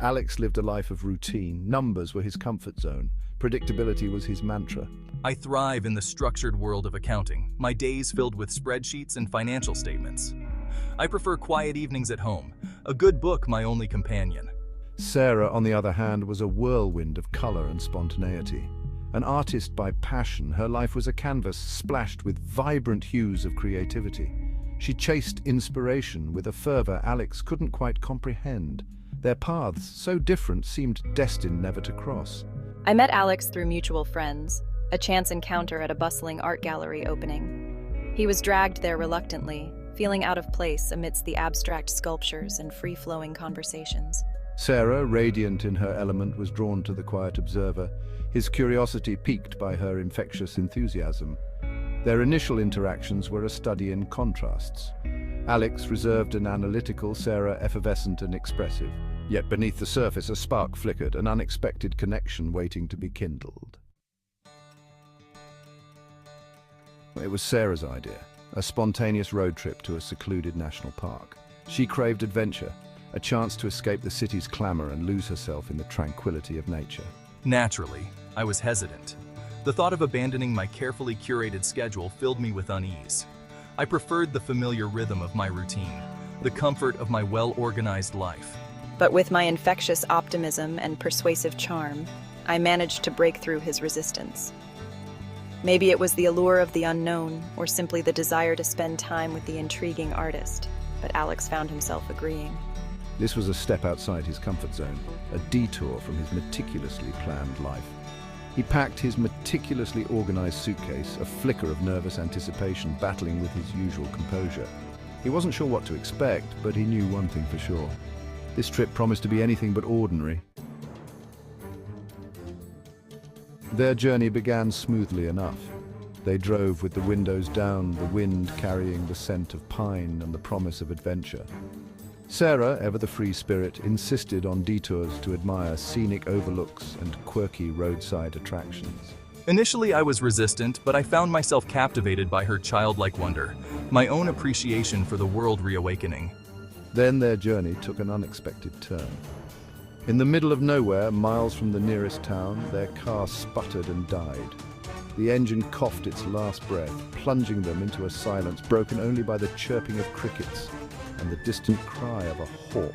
Alex lived a life of routine. Numbers were his comfort zone. Predictability was his mantra. I thrive in the structured world of accounting, my days filled with spreadsheets and financial statements. I prefer quiet evenings at home, a good book my only companion. Sarah, on the other hand, was a whirlwind of color and spontaneity. An artist by passion, her life was a canvas splashed with vibrant hues of creativity. She chased inspiration with a fervor Alex couldn't quite comprehend. Their paths, so different, seemed destined never to cross. I met Alex through mutual friends, a chance encounter at a bustling art gallery opening. He was dragged there reluctantly, feeling out of place amidst the abstract sculptures and free-flowing conversations. Sarah, radiant in her element, was drawn to the quiet observer, his curiosity piqued by her infectious enthusiasm. Their initial interactions were a study in contrasts. Alex reserved and analytical, Sarah effervescent and expressive. Yet beneath the surface a spark flickered, an unexpected connection waiting to be kindled. It was Sarah's idea, a spontaneous road trip to a secluded national park. She craved adventure, a chance to escape the city's clamor and lose herself in the tranquility of nature. Naturally, I was hesitant. The thought of abandoning my carefully curated schedule filled me with unease. I preferred the familiar rhythm of my routine, the comfort of my well-organized life. But with my infectious optimism and persuasive charm, I managed to break through his resistance. Maybe it was the allure of the unknown, or simply the desire to spend time with the intriguing artist, but Alex found himself agreeing. This was a step outside his comfort zone, a detour from his meticulously planned life. He packed his meticulously organized suitcase, a flicker of nervous anticipation battling with his usual composure. He wasn't sure what to expect, but he knew one thing for sure. This trip promised to be anything but ordinary. Their journey began smoothly enough. They drove with the windows down, the wind carrying the scent of pine and the promise of adventure. Sarah, ever the free spirit, insisted on detours to admire scenic overlooks and quirky roadside attractions. Initially, I was resistant, but I found myself captivated by her childlike wonder, my own appreciation for the world reawakening. Then their journey took an unexpected turn. In the middle of nowhere, miles from the nearest town, their car sputtered and died. The engine coughed its last breath, plunging them into a silence broken only by the chirping of crickets and the distant cry of a hawk.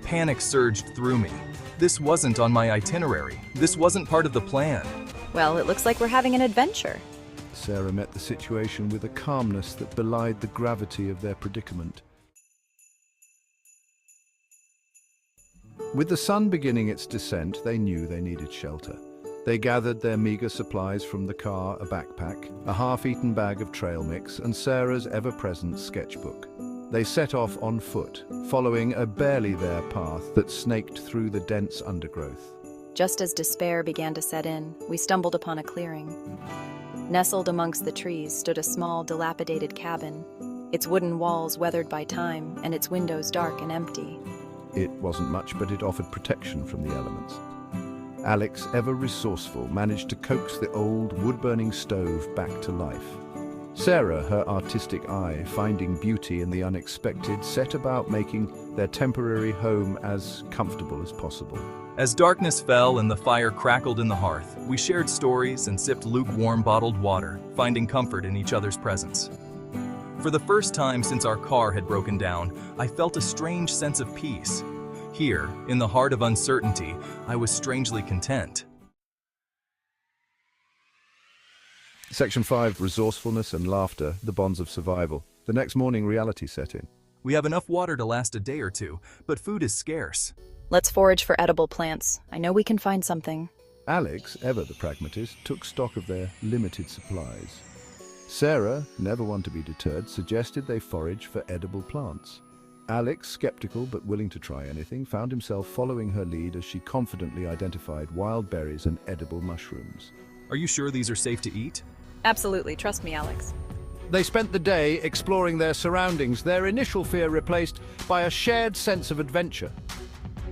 Panic surged through me. This wasn't on my itinerary. This wasn't part of the plan. Well, it looks like we're having an adventure. Sarah met the situation with a calmness that belied the gravity of their predicament. With the sun beginning its descent, they knew they needed shelter. They gathered their meager supplies from the car, a backpack, a half-eaten bag of trail mix, and Sarah's ever-present sketchbook. They set off on foot, following a barely there path that snaked through the dense undergrowth. Just as despair began to set in, we stumbled upon a clearing. Nestled amongst the trees stood a small, dilapidated cabin, its wooden walls weathered by time and its windows dark and empty. It wasn't much, but it offered protection from the elements. Alex, ever resourceful, managed to coax the old wood-burning stove back to life. Sarah, her artistic eye finding beauty in the unexpected, set about making their temporary home as comfortable as possible. As darkness fell and the fire crackled in the hearth, we shared stories and sipped lukewarm bottled water, finding comfort in each other's presence. For the first time since our car had broken down, I felt a strange sense of peace. Here, in the heart of uncertainty, I was strangely content. Section 5, resourcefulness and laughter, the bonds of survival. The next morning, reality set in. We have enough water to last a day or two, but food is scarce. Let's forage for edible plants. I know we can find something. Alex, ever the pragmatist, took stock of their limited supplies. Sarah, never one to be deterred, suggested they forage for edible plants. Alex, skeptical but willing to try anything, found himself following her lead as she confidently identified wild berries and edible mushrooms. Are you sure these are safe to eat? Absolutely, trust me, Alex. They spent the day exploring their surroundings, their initial fear replaced by a shared sense of adventure.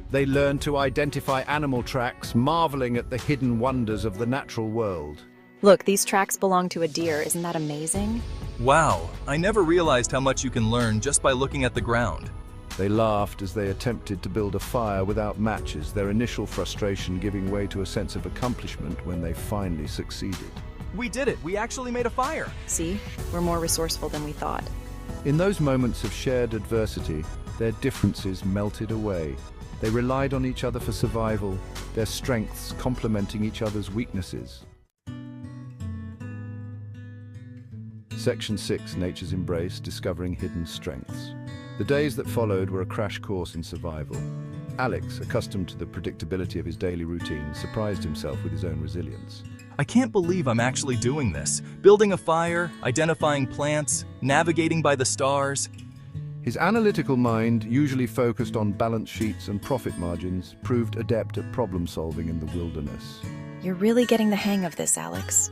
They learned to identify animal tracks, marveling at the hidden wonders of the natural world. Look, these tracks belong to a deer. Isn't that amazing? Wow, I never realized how much you can learn just by looking at the ground. They laughed as they attempted to build a fire without matches, their initial frustration giving way to a sense of accomplishment when they finally succeeded. We did it! We actually made a fire! See, we're more resourceful than we thought. In those moments of shared adversity, their differences melted away. They relied on each other for survival, their strengths complementing each other's weaknesses. Section 6, Nature's Embrace, Discovering Hidden Strengths. The days that followed were a crash course in survival. Alex, accustomed to the predictability of his daily routine, surprised himself with his own resilience. I can't believe I'm actually doing this. Building a fire, identifying plants, navigating by the stars. His analytical mind, usually focused on balance sheets and profit margins, proved adept at problem-solving in the wilderness. You're really getting the hang of this, Alex.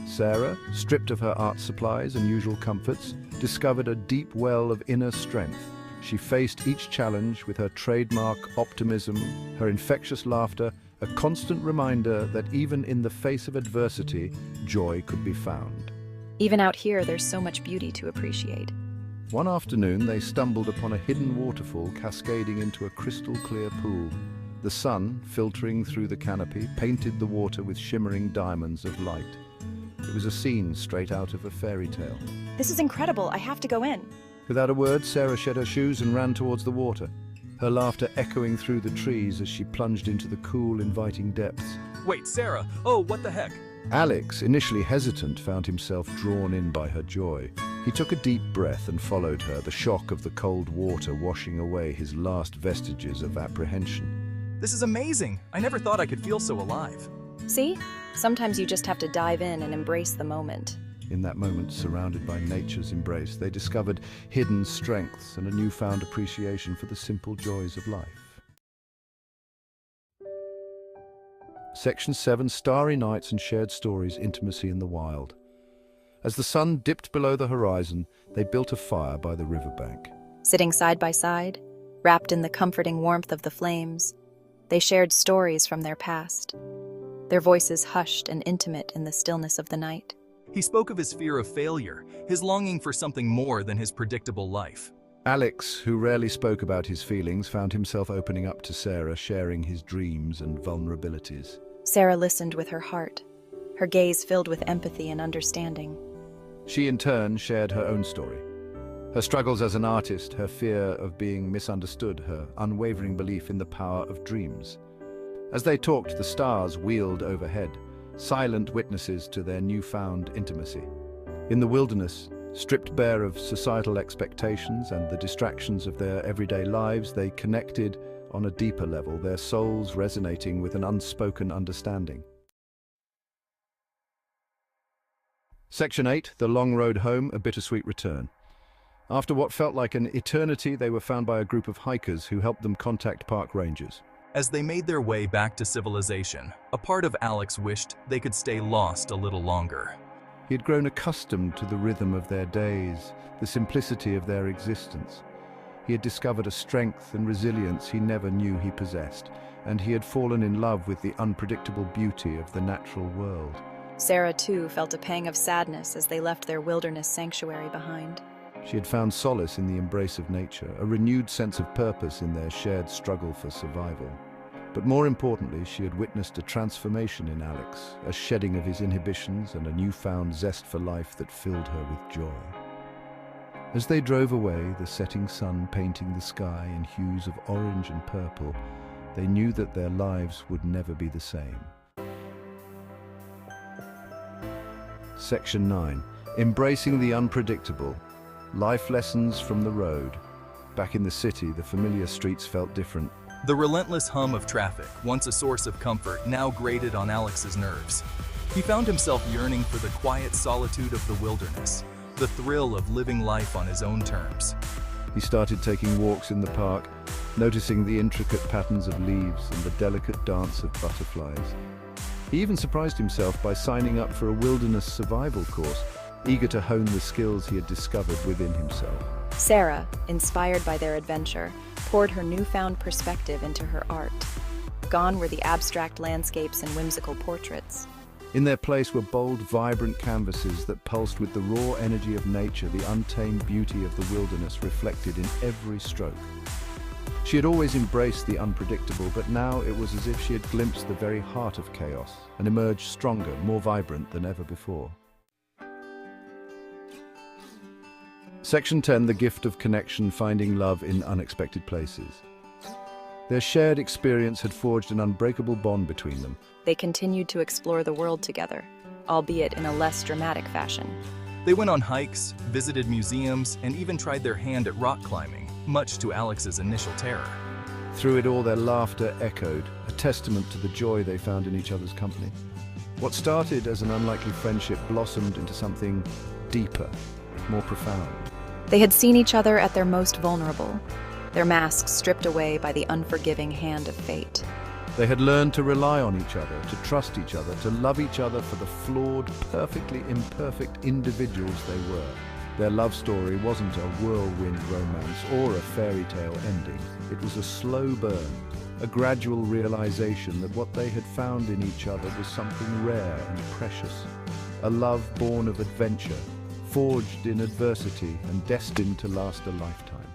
Sarah, stripped of her art supplies and usual comforts, discovered a deep well of inner strength. She faced each challenge with her trademark optimism, her infectious laughter, a constant reminder that even in the face of adversity, joy could be found. Even out here, there's so much beauty to appreciate. One afternoon, they stumbled upon a hidden waterfall cascading into a crystal-clear pool. The sun, filtering through the canopy, painted the water with shimmering diamonds of light. It was a scene straight out of a fairy tale. This is incredible. I have to go in. Without a word, Sarah shed her shoes and ran towards the water, her laughter echoing through the trees as she plunged into the cool, inviting depths. Wait, Sarah! Oh, what the heck? Alex, initially hesitant, found himself drawn in by her joy. He took a deep breath and followed her, the shock of the cold water washing away his last vestiges of apprehension. This is amazing! I never thought I could feel so alive. See? Sometimes you just have to dive in and embrace the moment. In that moment, surrounded by nature's embrace, they discovered hidden strengths and a newfound appreciation for the simple joys of life. Section 7, Starry Nights and Shared Stories, Intimacy in the Wild. As the sun dipped below the horizon, they built a fire by the riverbank. Sitting side by side, wrapped in the comforting warmth of the flames, they shared stories from their past, their voices hushed and intimate in the stillness of the night. He spoke of his fear of failure, his longing for something more than his predictable life. Alex, who rarely spoke about his feelings, found himself opening up to Sarah, sharing his dreams and vulnerabilities. Sarah listened with her heart, her gaze filled with empathy and understanding. She in turn shared her own story. Her struggles as an artist, her fear of being misunderstood, her unwavering belief in the power of dreams. As they talked, the stars wheeled overhead, silent witnesses to their newfound intimacy. In the wilderness, stripped bare of societal expectations and the distractions of their everyday lives, they connected on a deeper level, their souls resonating with an unspoken understanding. Section 8, The Long Road Home, A Bittersweet Return. After what felt like an eternity, they were found by a group of hikers who helped them contact park rangers. As they made their way back to civilization, a part of Alex wished they could stay lost a little longer. He had grown accustomed to the rhythm of their days, the simplicity of their existence. He had discovered a strength and resilience he never knew he possessed, and he had fallen in love with the unpredictable beauty of the natural world. Sarah, too, felt a pang of sadness as they left their wilderness sanctuary behind. She had found solace in the embrace of nature, a renewed sense of purpose in their shared struggle for survival. But more importantly, she had witnessed a transformation in Alex, a shedding of his inhibitions and a newfound zest for life that filled her with joy. As they drove away, the setting sun painting the sky in hues of orange and purple, they knew that their lives would never be the same. Section 9. Embracing the unpredictable. Life lessons from the road. Back in the city, the familiar streets felt different. The relentless hum of traffic, once a source of comfort, now grated on Alex's nerves. He found himself yearning for the quiet solitude of the wilderness, the thrill of living life on his own terms. He started taking walks in the park, noticing the intricate patterns of leaves and the delicate dance of butterflies. He even surprised himself by signing up for a wilderness survival course, eager to hone the skills he had discovered within himself. Sarah, inspired by their adventure, poured her newfound perspective into her art. Gone were the abstract landscapes and whimsical portraits. In their place were bold, vibrant canvases that pulsed with the raw energy of nature, the untamed beauty of the wilderness reflected in every stroke. She had always embraced the unpredictable, but now it was as if she had glimpsed the very heart of chaos and emerged stronger, more vibrant than ever before. Section 10, The Gift of Connection, Finding Love in Unexpected Places. Their shared experience had forged an unbreakable bond between them. They continued to explore the world together, albeit in a less dramatic fashion. They went on hikes, visited museums, and even tried their hand at rock climbing, much to Alex's initial terror. Through it all, their laughter echoed, a testament to the joy they found in each other's company. What started as an unlikely friendship blossomed into something deeper, more profound. They had seen each other at their most vulnerable, their masks stripped away by the unforgiving hand of fate. They had learned to rely on each other, to trust each other, to love each other for the flawed, perfectly imperfect individuals they were. Their love story wasn't a whirlwind romance or a fairy tale ending. It was a slow burn, a gradual realization that what they had found in each other was something rare and precious. A love born of adventure, forged in adversity and destined to last a lifetime.